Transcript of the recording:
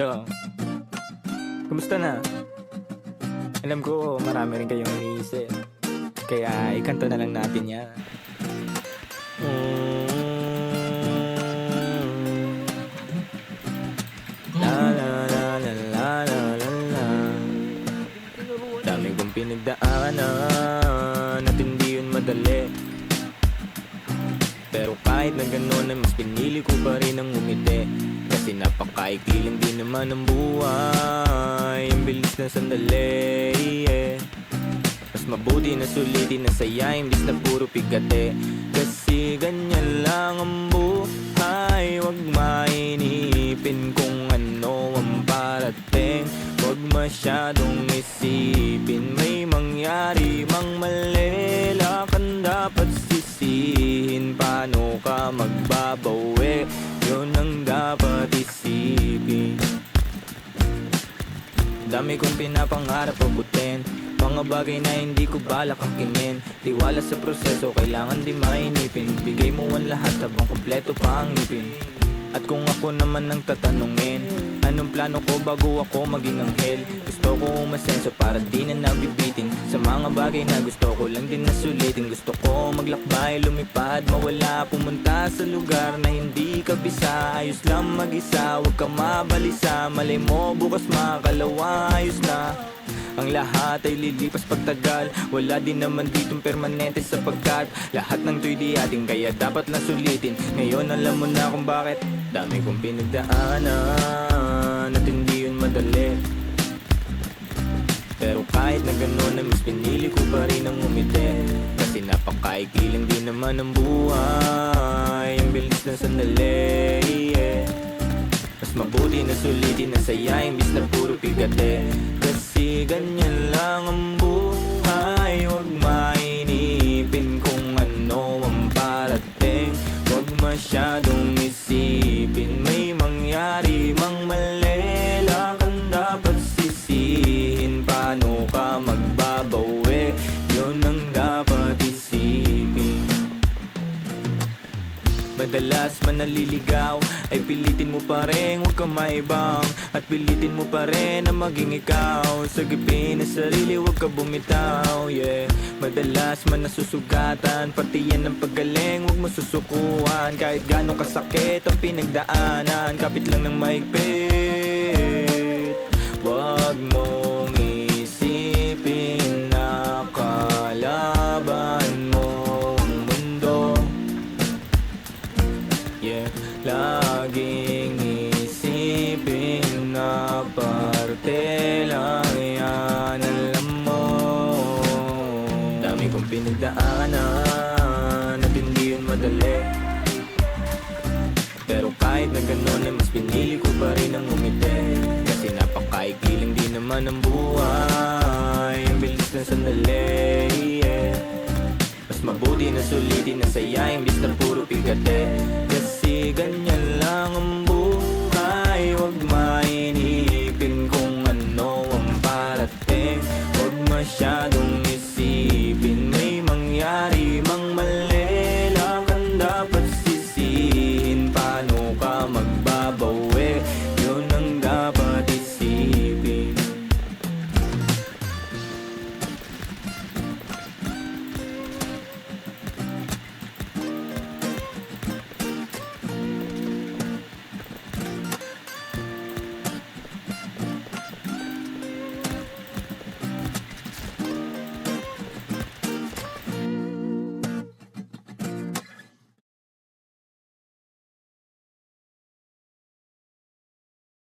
Yo, kumusta na? Alam ko marami rin kayong iniisip, kaya ikanta na lang natin yan. La la la la la la la la. Dami kong pinagdaanan at hindi yun madali, pero kahit na gano'n ay mas pinili ko pa rin ang umiti. Kasi napakaikli lang din naman ang buhay, ang bilis na sandali, Mas mabuti na sulitin na saya imbis na puro pigate. Kasi ganyan lang ang buhay, wag mainipin kung ano ang parating. Wag masyadong isipin, may mangyari mang mali, lakan dapat sisihin. Paano ka magbabawi, yun ang dapat isipin. Dami kong pinapangarap abutin, mga bagay na hindi ko balak angkinin. Tiwala sa proseso, kailangan di mainipin. Bigay mo ang lahat habang kompleto pa ang ngipin. At kung ako naman ang tatanungin, anong plano ko bago ako maging anghel? Gusto ko umasenso para di na nabibitin sa mga bagay na gusto ko lang din na sulitin. Gusto ko maglakbay, lumipad, mawala, pumunta sa lugar na hindi kabisa. Ayos lang mag-isa, huwag ka mabalisa. Malay mo bukas makakalawa, ayos na. Ang lahat ay lilipas pagtagal, wala din naman ditong permanente sapagkat lahat ng to'y di ating, kaya dapat lang sulitin. Ngayon alam mo na kung bakit. Dami kong pinagdaanan at hindi yun madali, pero kahit na gano'n ay mas pinili ko pa rin ang umiti. Kasi napakaikli lang din naman ang buhay, ang bilis ng sandali, Mas mabuti na sulitin na saya imbis na puro pigate. Kasi ganyan lang ang buhay, wag mainipin kung ano ang parating. Wag masyadong isipin, may mangyari mang mali, lakan dapat sisihin. Paano ka magbabawi, yun ang dapat isipin. Madalas man naliligaw ay pilitin mo pa rin, huwag kang maibang. At pilitin mo pa rin na maging ikaw. Sagipin na sarili, huwag ka bumitaw, Madalas man nasusugatan, pati yan ang paggaling, huwag mo susukuhan. Kahit gano'ng kasakit ang pinagdaanan, kapit lang ng mahigpit. Huwag mong isipin na kalaban mo ang mundo, Laging isipin na parte lang yan, alam mo. Dami kong pinagdaanan at hindi yun madali, pero kahit na gano'n ay mas pinili ko pa rin ang umiti. Kasi napakaikli lang din naman ang buhay, ang bilis ng sandali, Mas mabuti na sulitin na saya imbis na puro pigate. Kasi ganyan lang ang